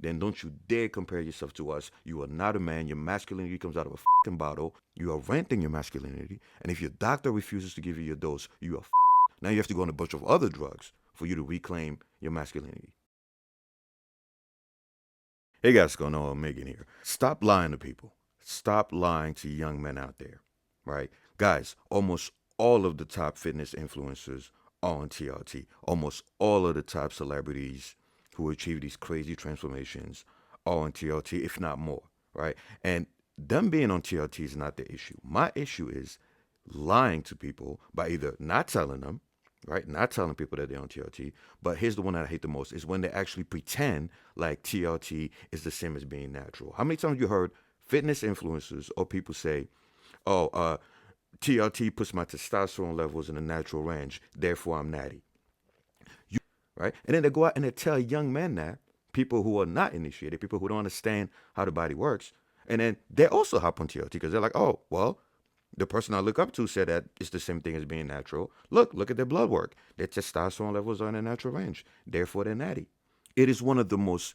then don't you dare compare yourself to us. You are not a man. Your masculinity comes out of a fucking bottle. You are renting your masculinity. And if your doctor refuses to give you your dose, you are now you have to go on a bunch of other drugs for you to reclaim your masculinity. Hey guys, what's going on? Megan here. Stop lying to people. Stop lying to young men out there, right? Guys, almost all of the top fitness influencers are on TRT. Almost all of the top celebrities who achieve these crazy transformations are on TRT, if not more, right? And them being on TRT is not the issue. My issue is lying to people by either not telling them, right? Not telling people that they're on TRT. But here's the one that I hate the most is when they actually pretend like TRT is the same as being natural. How many times you heard fitness influencers or people say, oh, TRT puts my testosterone levels in a natural range, therefore I'm natty, right? And then they go out and they tell young men that, people who are not initiated, people who don't understand how the body works, and then they also hop on TRT because they're like, oh, well, the person I look up to said that it's the same thing as being natural. Look at their blood work. Their testosterone levels are in a natural range. Therefore, they're natty. It is one of the most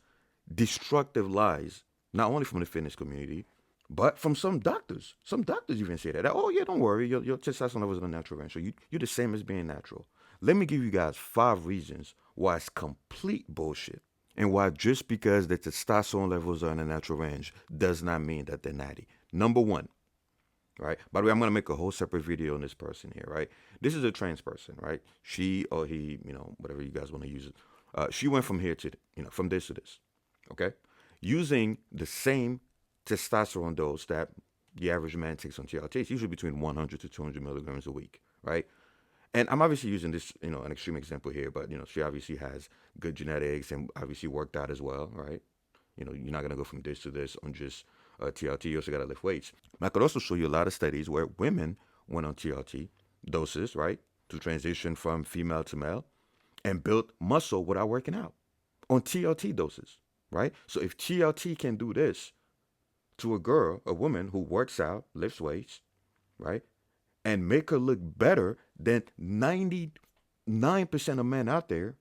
destructive lies, not only from the fitness community, but from some doctors. Some doctors even say that. Oh, yeah, don't worry. Your testosterone levels are in a natural range. So you're the same as being natural. Let me give you guys 5 reasons why it's complete bullshit. And why just because the testosterone levels are in a natural range does not mean that they're natty. Number 1, right? By the way, I'm going to make a whole separate video on this person here, right? This is a trans person, right? She or he, whatever you guys want to use it. She went from here to, from this to this, okay? Using the same testosterone dose that the average man takes on TRT. It's usually between 100 to 200 milligrams a week, right? And I'm obviously using this, an extreme example here, but, she obviously has good genetics and obviously worked out as well, right? You're not going to go from this to this on just TRT. You also got to lift weights. I could also show you a lot of studies where women went on TRT doses, right, to transition from female to male and built muscle without working out on TRT doses, right? So if TRT can do this to a girl, a woman who works out, lifts weights, right, and make her look better than 99% of men out there,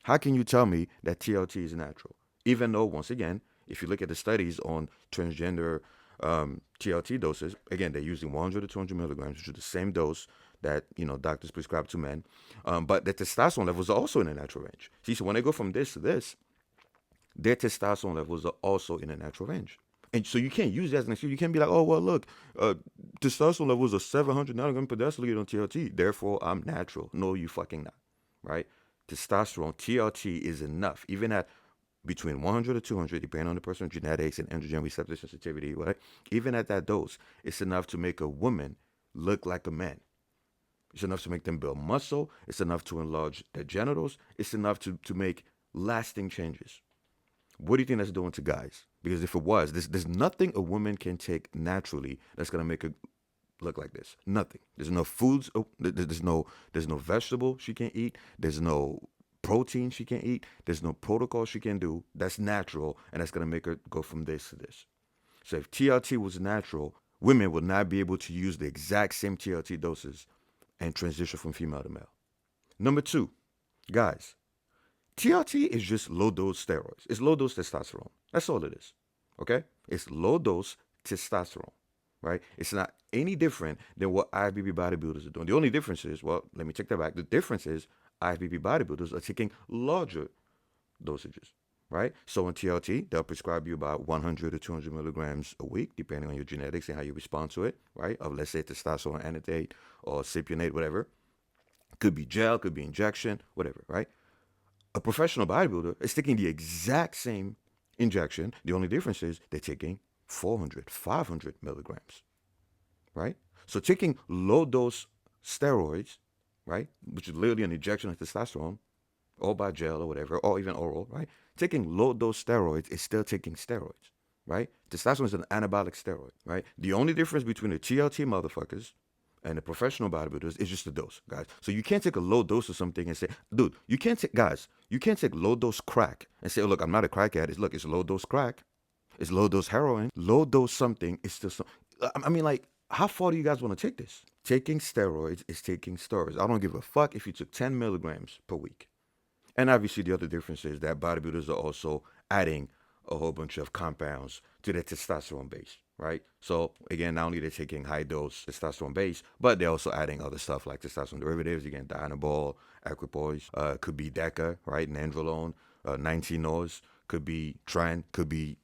how can you tell me that TRT is natural? Even though, once again, if you look at the studies on transgender TRT doses, again, they're using 100 to 200 milligrams, which is the same dose that, doctors prescribe to men. But the testosterone levels are also in a natural range. See, so when they go from this to this, their testosterone levels are also in a natural range. And so you can't use that as an excuse. You can't be like, oh, well, look, testosterone levels are 700 nanogram per deciliter on TRT. Therefore, I'm natural. No, you fucking not, right? Testosterone, TRT is enough. Even at between 100 to 200, depending on the person's genetics and androgen receptor sensitivity, right? Even at that dose, it's enough to make a woman look like a man. It's enough to make them build muscle. It's enough to enlarge their genitals. It's enough to make lasting changes. What do you think that's doing to guys? Because if it was, there's nothing a woman can take naturally that's gonna make her look like this. Nothing. There's no foods. There's no vegetable she can eat. There's no protein she can eat. There's no protocol she can do that's natural and that's gonna make her go from this to this. So if TRT was natural, women would not be able to use the exact same TRT doses and transition from female to male. Number 2, guys, TRT is just low dose steroids. It's low dose testosterone. That's all it is. Okay? It's low dose testosterone, right? It's not any different than what IFBB bodybuilders are doing. The only difference is, well, let me take that back. The difference is IFBB bodybuilders are taking larger dosages, right? So in TRT, they'll prescribe you about 100 to 200 milligrams a week, depending on your genetics and how you respond to it, right? Of, let's say, testosterone anethate or cypionate, whatever. Could be gel, could be injection, whatever, right? A professional bodybuilder is taking the exact same injection. The only difference is they're taking 400, 500 milligrams, right? So taking low dose steroids, right, which is literally an injection of testosterone, or by gel or whatever, or even oral, right? Taking low dose steroids is still taking steroids, right? Testosterone is an anabolic steroid, right? The only difference between the TRT motherfuckers and the professional bodybuilders is just the dose, guys. So you can't take a low dose of something and say, dude, you can't take low dose crack and say, oh, look, I'm not a crack addict. Look, it's low dose crack. It's low dose heroin. Low dose something is still something. I mean, like, how far do you guys want to take this? Taking steroids is taking steroids. I don't give a fuck if you took 10 milligrams per week. And obviously the other difference is that bodybuilders are also adding a whole bunch of compounds to their testosterone base, right? So again, not only they're taking high dose testosterone base, but they're also adding other stuff like testosterone derivatives. Again, dianabol, equipoise, could be DECA, right? Nandrolone, 19-NOS, could be tren, could be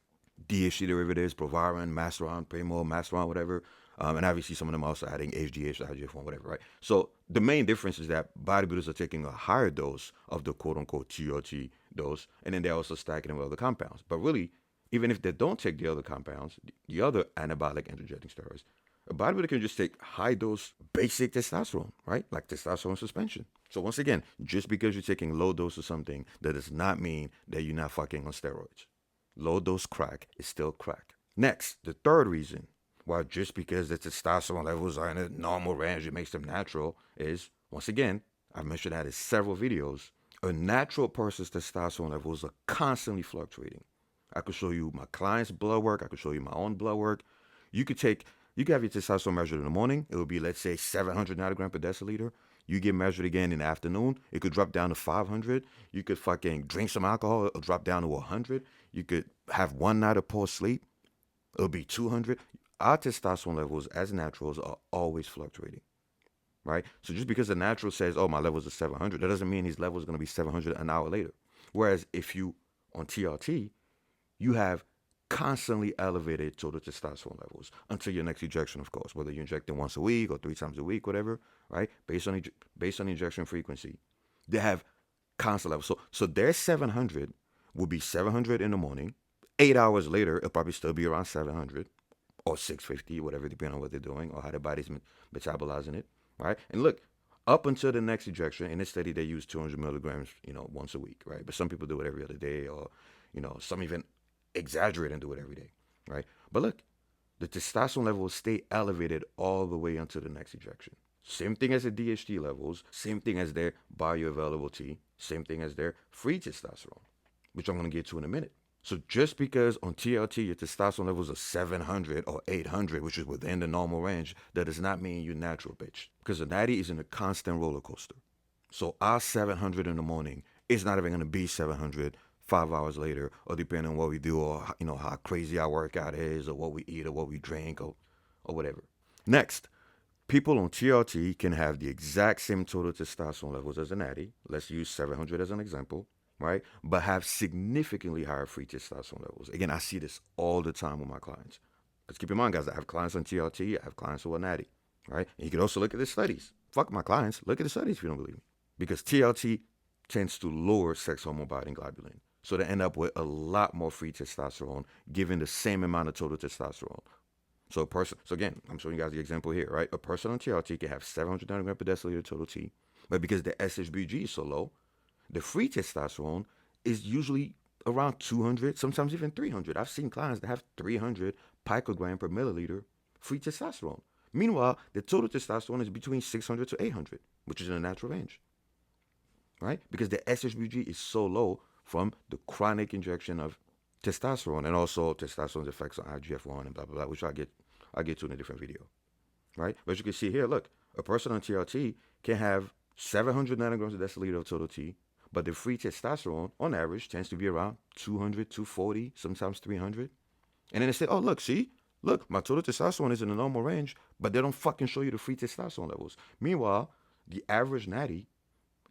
DHT derivatives, provarin, masteron, primo, masteron, whatever. And obviously some of them are also adding HGH, IGF-1, whatever, right? So the main difference is that bodybuilders are taking a higher dose of the quote-unquote TRT dose, and then they're also stacking it with other compounds. But really, even if they don't take the other compounds, the other anabolic androgenic steroids, a bodybuilder can just take high-dose basic testosterone, right? Like testosterone suspension. So once again, just because you're taking low dose of something, that does not mean that you're not fucking on steroids. Low dose crack is still crack. Next, the third reason why just because the testosterone levels are in a normal range, it makes them natural is, once again, I've mentioned that in several videos, a natural person's testosterone levels are constantly fluctuating. I could show you my client's blood work. I could show you my own blood work. You could have your testosterone measured in the morning. It would be, let's say, 700 nanogram per deciliter. You get measured again in the afternoon. It could drop down to 500. You could fucking drink some alcohol. It'll drop down to 100. You could have one night of poor sleep. It'll be 200. Our testosterone levels as naturals are always fluctuating, right? So just because the natural says, oh, my levels are 700, that doesn't mean his levels are going to be 700 an hour later. Whereas if you, on TRT, you have constantly elevated total testosterone levels until your next injection, of course, whether you're injecting once a week or 3 times a week, whatever, right? Based on the injection frequency, they have constant levels. So their 700 will be 700 in the morning. 8 hours later, it'll probably still be around 700 or 650, whatever, depending on what they're doing or how their body's metabolizing it, right? And look, up until the next injection, in this study, they use 200 milligrams, once a week, right? But some people do it every other day, or, some even exaggerate and do it every day, right? But look, the testosterone levels stay elevated all the way until the next injection. Same thing as the DHT levels, same thing as their bioavailable T, same thing as their free testosterone, which I'm going to get to in a minute. So just because on TRT your testosterone levels are 700 or 800, which is within the normal range, that does not mean you're natural, bitch. Because the natty is in a constant roller coaster. So our 700 in the morning is not even going to be 700 5 hours later, or depending on what we do, or how crazy our workout is, or what we eat, or what we drink, or whatever. Next, people on TRT can have the exact same total testosterone levels as a natty. Let's use 700 as an example, right? But have significantly higher free testosterone levels. Again, I see this all the time with my clients. Because keep in mind, guys, I have clients on TRT, I have clients who are natty, right? And you can also look at the studies. Fuck my clients, look at the studies if you don't believe me. Because TRT tends to lower sex hormone binding globulin. So they end up with a lot more free testosterone, given the same amount of total testosterone. So again, I'm showing you guys the example here, right? A person on TRT can have 700 nanogram per deciliter total T, but because the SHBG is so low, the free testosterone is usually around 200, sometimes even 300. I've seen clients that have 300 picogram per milliliter free testosterone. Meanwhile, the total testosterone is between 600 to 800, which is in a natural range, right? Because the SHBG is so low from the chronic injection of testosterone, and also testosterone's effects on IGF-1 and blah, blah, blah, which I'll get to in a different video, right? But you can see here, look, a person on TRT can have 700 nanograms per deciliter of total T, but the free testosterone, on average, tends to be around 200, 240, sometimes 300. And then they say, oh, look, my total testosterone is in the normal range, but they don't fucking show you the free testosterone levels. Meanwhile, the average natty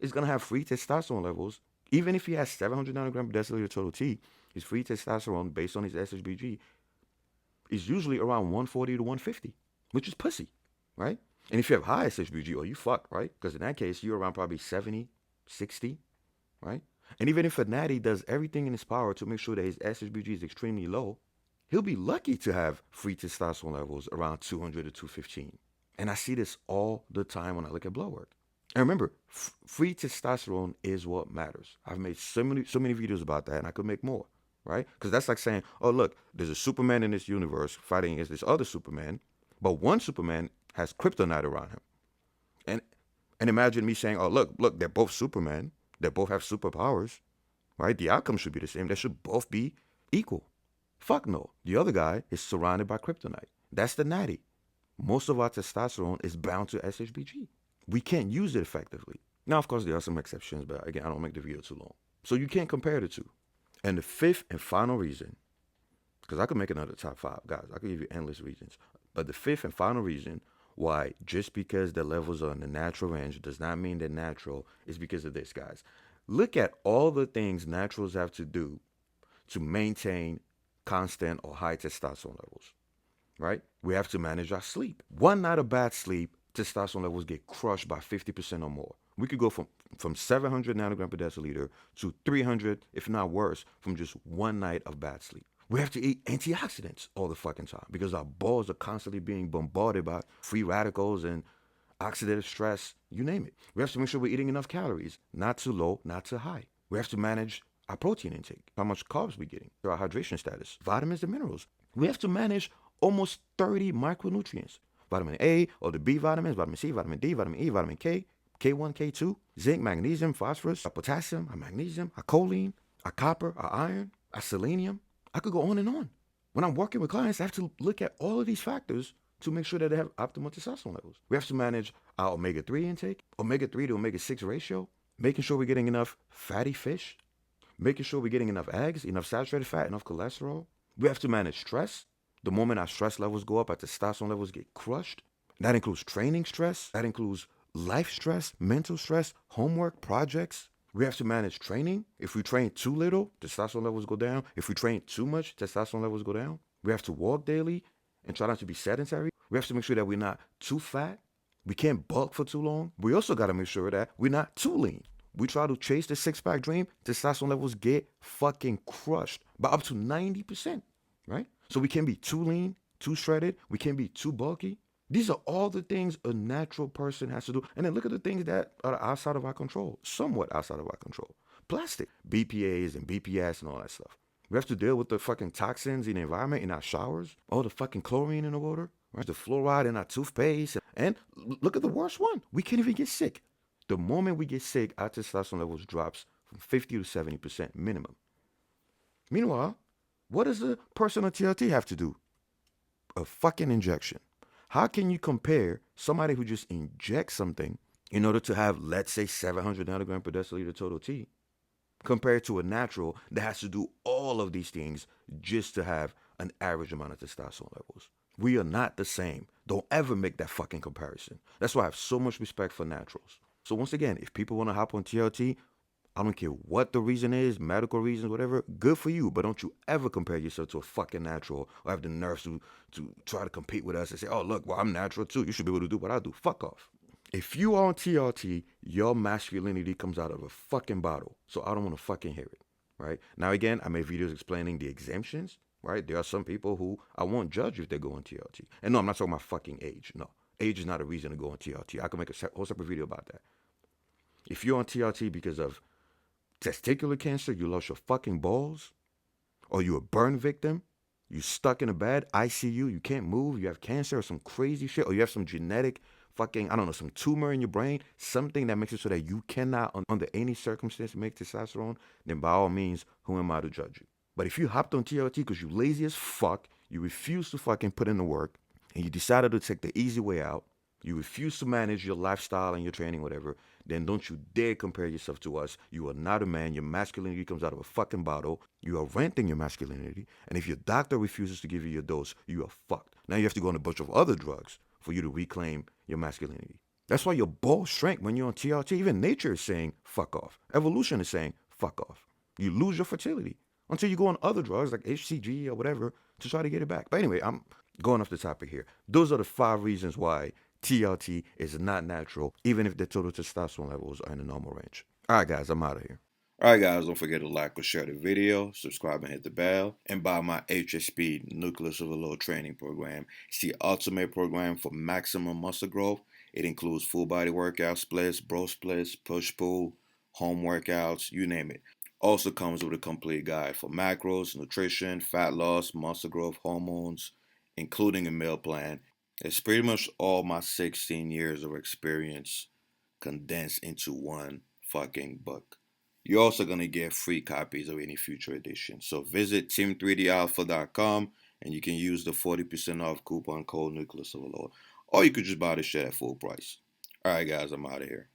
is going to have free testosterone levels. Even if he has 700 nanogram per deciliter total T, his free testosterone, based on his SHBG, is usually around 140 to 150, which is pussy, right? And if you have high SHBG, oh, you fuck, right? Because in that case, you're around probably 70, 60, right? And even if a natty does everything in his power to make sure that his SHBG is extremely low, he'll be lucky to have free testosterone levels around 200 to 215. And I see this all the time when I look at blood work. And remember, free testosterone is what matters. I've made so many videos about that, and I could make more, right? Because that's like saying, oh, look, there's a Superman in this universe fighting against this other Superman, but one Superman has kryptonite around him. And imagine me saying, oh, look, they're both Superman. They both have superpowers, right? The outcome should be the same. They should both be equal. Fuck no. The other guy is surrounded by kryptonite. That's the natty. Most of our testosterone is bound to SHBG. We can't use it effectively. Now, of course, there are some exceptions, but again, I don't make the video too long. So you can't compare the two. And the fifth and final reason because I could make another top 5, guys. I could give you endless reasons. But the fifth and final reason why just because the levels are in the natural range does not mean they're natural is because of this, guys. Look at all the things naturals have to do to maintain constant or high testosterone levels, right? We have to manage our sleep. One night of bad sleep, testosterone levels get crushed by 50% or more. We could go from 700 nanogram per deciliter to 300, if not worse, from just one night of bad sleep. We have to eat antioxidants all the fucking time because our balls are constantly being bombarded by free radicals and oxidative stress, you name it. We have to make sure we're eating enough calories, not too low, not too high. We have to manage our protein intake, how much carbs we're getting, our hydration status, vitamins and minerals. We have to manage almost 30 micronutrients. Vitamin A, or the B vitamins, vitamin C, vitamin D, vitamin E, vitamin K, K1, K2, zinc, magnesium, phosphorus, our potassium, our magnesium, our choline, our copper, our iron, our selenium. I could go on and on. When I'm working with clients, I have to look at all of these factors to make sure that they have optimal testosterone levels. We have to manage our omega-3 intake, omega-3 to omega-6 ratio, making sure we're getting enough fatty fish, making sure we're getting enough eggs, enough saturated fat, enough cholesterol. We have to manage stress. The moment our stress levels go up, our testosterone levels get crushed. That includes training stress. That includes life stress, mental stress, homework, projects. We have to manage training. If we train too little, testosterone levels go down. If we train too much, testosterone levels go down. We have to walk daily and try not to be sedentary. We have to make sure that we're not too fat. We can't bulk for too long. We also got to make sure that we're not too lean. We try to chase the six-pack dream, testosterone levels get fucking crushed by up to 90%, right? So we can't be too lean, too shredded. We can't be too bulky. These are all the things a natural person has to do. And then look at the things that are outside of our control, somewhat outside of our control. Plastic, BPAs and BPS and all that stuff. We have to deal with the fucking toxins in the environment, in our showers, all the fucking chlorine in the water, right? The fluoride in our toothpaste. And look at the worst one. We can't even get sick. The moment we get sick, our testosterone levels drops from 50 to 70% minimum. Meanwhile, what does a person on TRT have to do? A fucking injection. How can you compare somebody who just injects something in order to have, let's say, 700 nanogram per deciliter total T, compared to a natural that has to do all of these things just to have an average amount of testosterone levels? We are not the same. Don't ever make that fucking comparison. That's why I have so much respect for naturals. So once again, if people want to hop on TRT, I don't care what the reason is, medical reasons, whatever, good for you. But don't you ever compare yourself to a fucking natural or have the nerves to try to compete with us and say, oh, look, well, I'm natural too. You should be able to do what I do. Fuck off. If you are on TRT, your masculinity comes out of a fucking bottle. So I don't want to fucking hear it, right? Now, again, I made videos explaining the exemptions, right? There are some people who I won't judge if they go on TRT. And no, I'm not talking about fucking age. No, age is not a reason to go on TRT. I can make a whole separate video about that. If you're on TRT because of testicular cancer, you lost your fucking balls, or you're a burn victim, you stuck in a bed, ICU, you can't move, you have cancer or some crazy shit, or you have some genetic fucking, I don't know, some tumor in your brain, something that makes it so that you cannot, under any circumstance, make testosterone, then by all means, who am I to judge you? But if you hopped on TRT because you lazy as fuck, you refuse to fucking put in the work, and you decided to take the easy way out, you refuse to manage your lifestyle and your training, whatever, then don't you dare compare yourself to us. You are not a man. Your masculinity comes out of a fucking bottle. You are renting your masculinity. And if your doctor refuses to give you your dose, you are fucked. Now you have to go on a bunch of other drugs for you to reclaim your masculinity. That's why your balls shrink when you're on TRT. Even nature is saying, fuck off. Evolution is saying, fuck off. You lose your fertility until you go on other drugs like HCG or whatever to try to get it back. But anyway, I'm going off the topic here. Those are the 5 reasons why TRT is not natural, even if the total testosterone levels are in the normal range. All right, guys, I'm out of here. All right, guys, don't forget to like or share the video, subscribe and hit the bell, and buy my HSP Nucleus Overload Training Program. It's the ultimate program for maximum muscle growth. It includes full body workout splits, bro splits, push-pull, home workouts, you name it. Also comes with a complete guide for macros, nutrition, fat loss, muscle growth, hormones, including a meal plan. It's pretty much all my 16 years of experience condensed into one fucking book. You're also going to get free copies of any future edition. So visit team3dalpha.com and you can use the 40% off coupon code Nucleus Overload. Or you could just buy the shit at full price. Alright guys, I'm out of here.